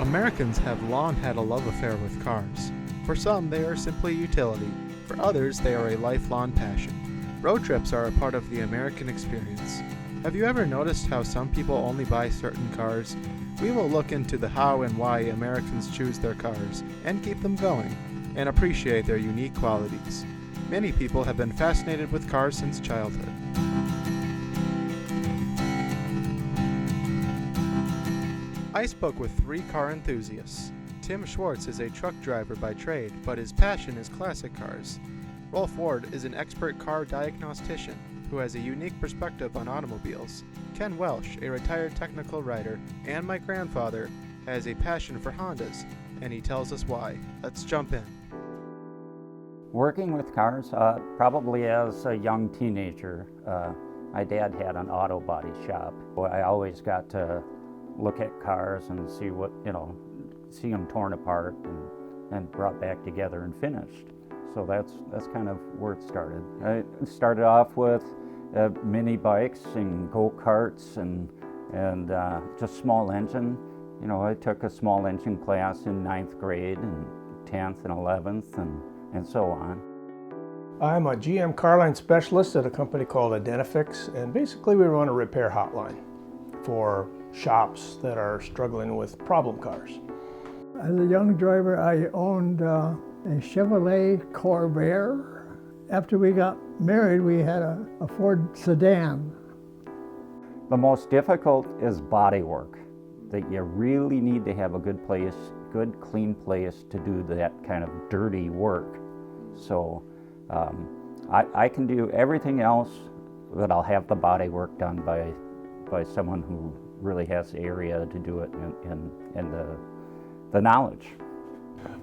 Americans have long had a love affair with cars. For some, they are simply utility. For others, they are a lifelong passion. Road trips are a part of the American experience. Have you ever noticed how some people only buy certain cars? We will look into the how and why Americans choose their cars and keep them going, and appreciate their unique qualities. Many people have been fascinated with cars since childhood. I spoke with 3 car enthusiasts. Tim Schwartz is a truck driver by trade, but his passion is classic cars. Rolf Ward is an expert car diagnostician who has a unique perspective on automobiles. Ken Welsh, a retired technical writer, and my grandfather, has a passion for Hondas, and he tells us why. Let's jump in. Working with cars, probably as a young teenager, my dad had an auto body shop. I always got to look at cars and see what, see them torn apart and brought back together and finished. So that's kind of where it started. I started off with mini bikes and go-karts and just small engine. I took a small engine class in 9th grade and 10th and 11th and so on. I'm a GM car line specialist at a company called Identifix, and basically we run a repair hotline for shops that are struggling with problem cars. As a young driver, I owned a Chevrolet Corvair. After we got married, we had a Ford sedan. The most difficult is body work. That you really need to have a good clean place to do that kind of dirty work. So I can do everything else, but I'll have the body work done by someone who really has the area to do it and the knowledge.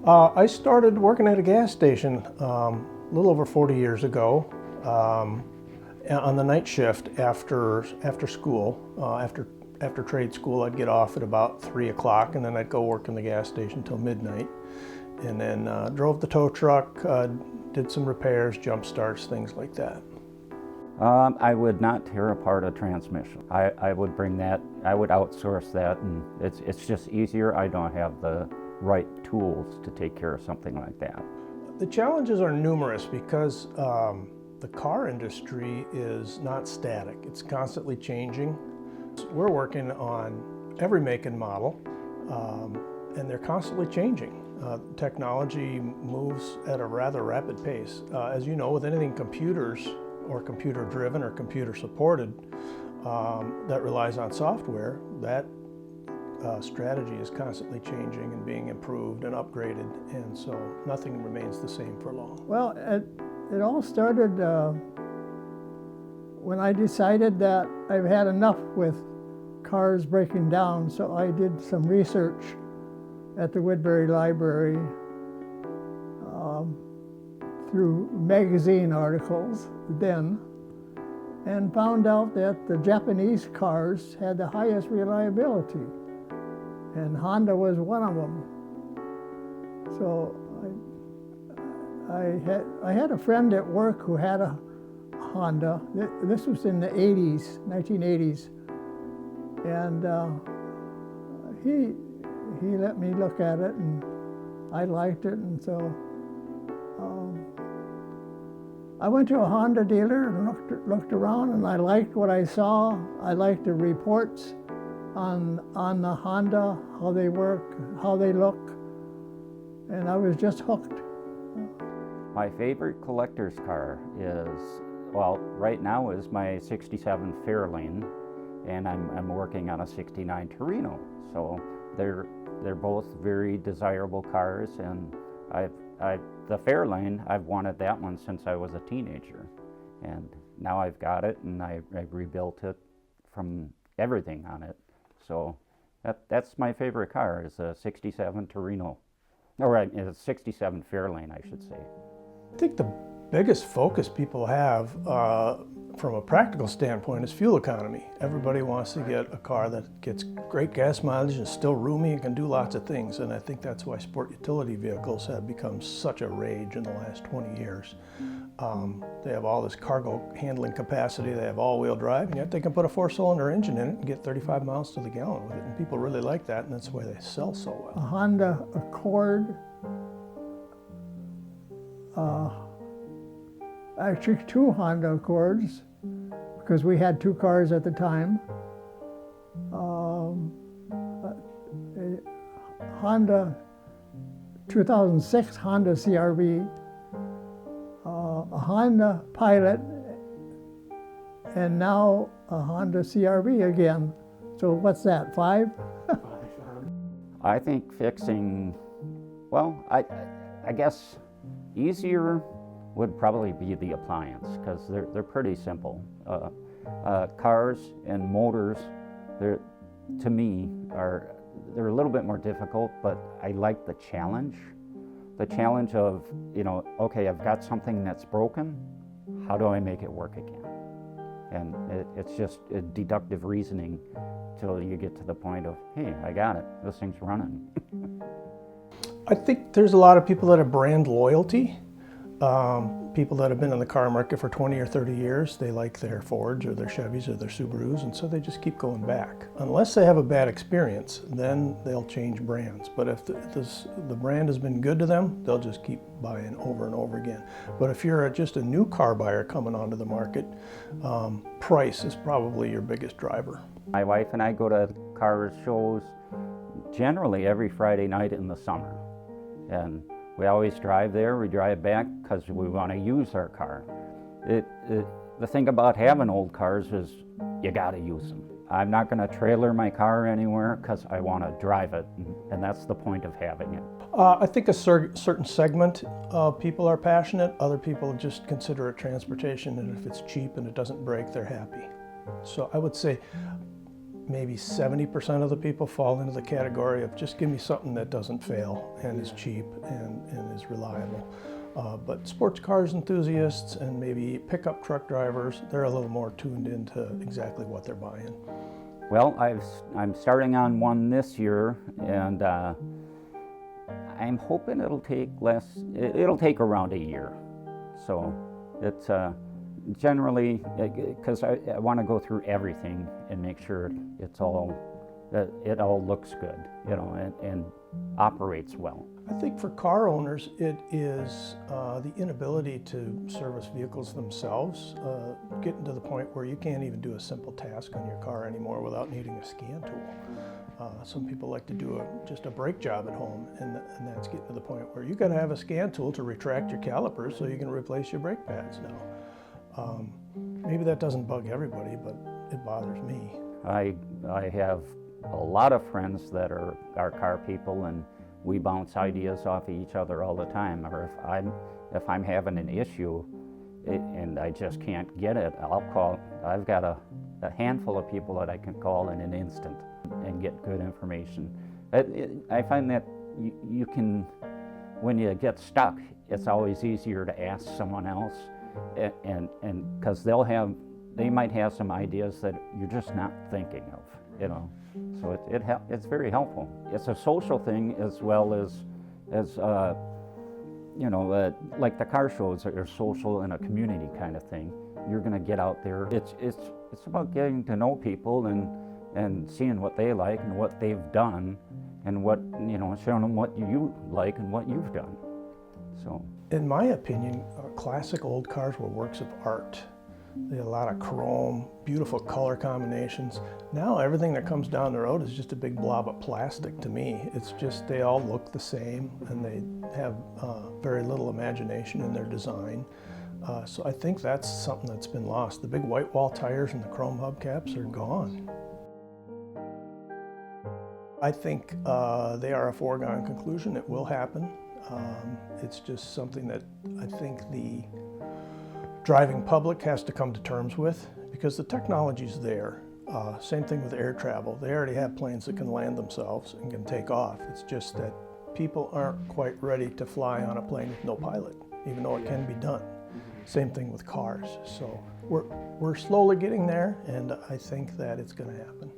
I started working at a gas station a little over 40 years ago on the night shift after school. After trade school, I'd get off at about 3 o'clock, and then I'd go work in the gas station till midnight, and then drove the tow truck, did some repairs, jump starts, things like that. I would not tear apart a transmission. I would bring that, I would outsource that, and it's just easier. I don't have the right tools to take care of something like that. The challenges are numerous because the car industry is not static. It's constantly changing. We're working on every make and model, and they're constantly changing. Technology moves at a rather rapid pace. As you know, with anything computers or computer-driven or computer-supported that relies on software, that strategy is constantly changing and being improved and upgraded, and so nothing remains the same for long. Well, it all started when I decided that I've had enough with cars breaking down, so I did some research at the Woodbury Library through magazine articles then, and found out that the Japanese cars had the highest reliability, and Honda was one of them. So I had a friend at work who had a Honda. This was in the 80s, 1980s, and he let me look at it, and I liked it, and so I went to a Honda dealer and looked around, and I liked what I saw. I liked the reports on the Honda, how they work, how they look, and I was just hooked. My favorite collector's car is, well, right now is my 67 Fairlane, and I'm working on a 69 Torino. So they're both very desirable cars, and the Fairlane, I've wanted that one since I was a teenager, and now I've got it, and I've rebuilt it from everything on it. So that's my favorite car, is a 67 Torino, or a 67 Fairlane, I should say. I think the biggest focus people have from a practical standpoint is fuel economy. Everybody wants to get a car that gets great gas mileage and is still roomy and can do lots of things. And I think that's why sport utility vehicles have become such a rage in the last 20 years. They have all this cargo handling capacity, they have all-wheel drive, and yet they can put a 4-cylinder engine in it and get 35 miles to the gallon with it. And people really like that, and that's why they sell so well. A Honda Accord, actually 2 Honda Accords, because we had 2 cars at the time. A Honda 2006 Honda CRV, a Honda Pilot, and now a Honda CRV again. So what's that, 5? I think fixing, well, I guess easier would probably be the appliance, because they're pretty simple. Cars and motors, to me, they're a little bit more difficult, but I like the challenge. The challenge of, okay, I've got something that's broken, how do I make it work again? And it's just a deductive reasoning till you get to the point of, hey, I got it, this thing's running. I think there's a lot of people that have brand loyalty. People that have been in the car market for 20 or 30 years, they like their Fords or their Chevys or their Subarus, and so they just keep going back. Unless they have a bad experience, then they'll change brands. But if the brand has been good to them, they'll just keep buying over and over again. But if you're just a new car buyer coming onto the market, price is probably your biggest driver. My wife and I go to car shows generally every Friday night in the summer. And we always drive there, we drive back because we want to use our car. The thing about having old cars is you got to use them. I'm not going to trailer my car anywhere because I want to drive it, and that's the point of having it. I think a certain segment of people are passionate. Other people just consider it transportation, and if it's cheap and it doesn't break, they're happy. So I would say maybe 70% of the people fall into the category of just give me something that doesn't fail and is cheap and is reliable. But sports cars enthusiasts and maybe pickup truck drivers, they're a little more tuned into exactly what they're buying. Well, I'm starting on one this year, and I'm hoping it'll take around a year. So it's generally, because I want to go through everything and make sure it all looks good, and operates well. I think for car owners, it is the inability to service vehicles themselves, getting to the point where you can't even do a simple task on your car anymore without needing a scan tool. Some people like to do just a brake job at home, and that's getting to the point where you got to have a scan tool to retract your calipers so you can replace your brake pads now. Maybe that doesn't bug everybody, but it bothers me. I have a lot of friends that are car people, and we bounce ideas off of each other all the time. Or if I'm having an issue and I just can't get it, I'll call. I've got a handful of people that I can call in an instant and get good information. I find that you can, when you get stuck, it's always easier to ask someone else, and because they might have some ideas that you're just not thinking of, So it's very helpful. It's a social thing as well as like the car shows are social and a community kind of thing. You're going to get out there. It's about getting to know people and seeing what they like and what they've done, and showing them what you like and what you've done. So, in my opinion, classic old cars were works of art. They had a lot of chrome, beautiful color combinations. Now everything that comes down the road is just a big blob of plastic to me. It's just they all look the same, and they have very little imagination in their design. So I think that's something that's been lost. The big white wall tires and the chrome hubcaps are gone. I think they are a foregone conclusion. It will happen. It's just something that I think the driving public has to come to terms with, because the technology's there. Same thing with air travel. They already have planes that can land themselves and can take off. It's just that people aren't quite ready to fly on a plane with no pilot, even though it can be done. Same thing with cars. So we're slowly getting there, and I think that it's going to happen.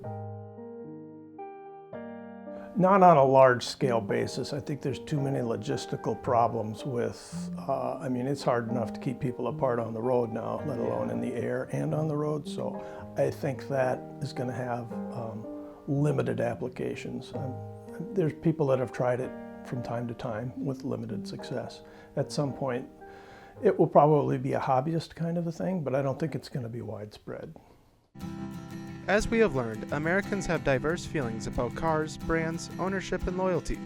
Not on a large scale basis. I think there's too many logistical problems with, I mean, it's hard enough to keep people apart on the road now, let alone in the air and on the road. So I think that is going to have limited applications. There's people that have tried it from time to time with limited success. At some point, it will probably be a hobbyist kind of a thing, but I don't think it's going to be widespread. As we have learned, Americans have diverse feelings about cars, brands, ownership, and loyalty.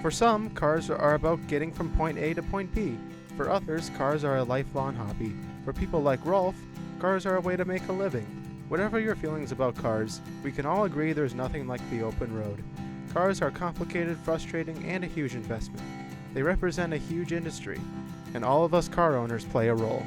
For some, cars are about getting from point A to point B. For others, cars are a lifelong hobby. For people like Rolf, cars are a way to make a living. Whatever your feelings about cars, we can all agree there's nothing like the open road. Cars are complicated, frustrating, and a huge investment. They represent a huge industry, and all of us car owners play a role.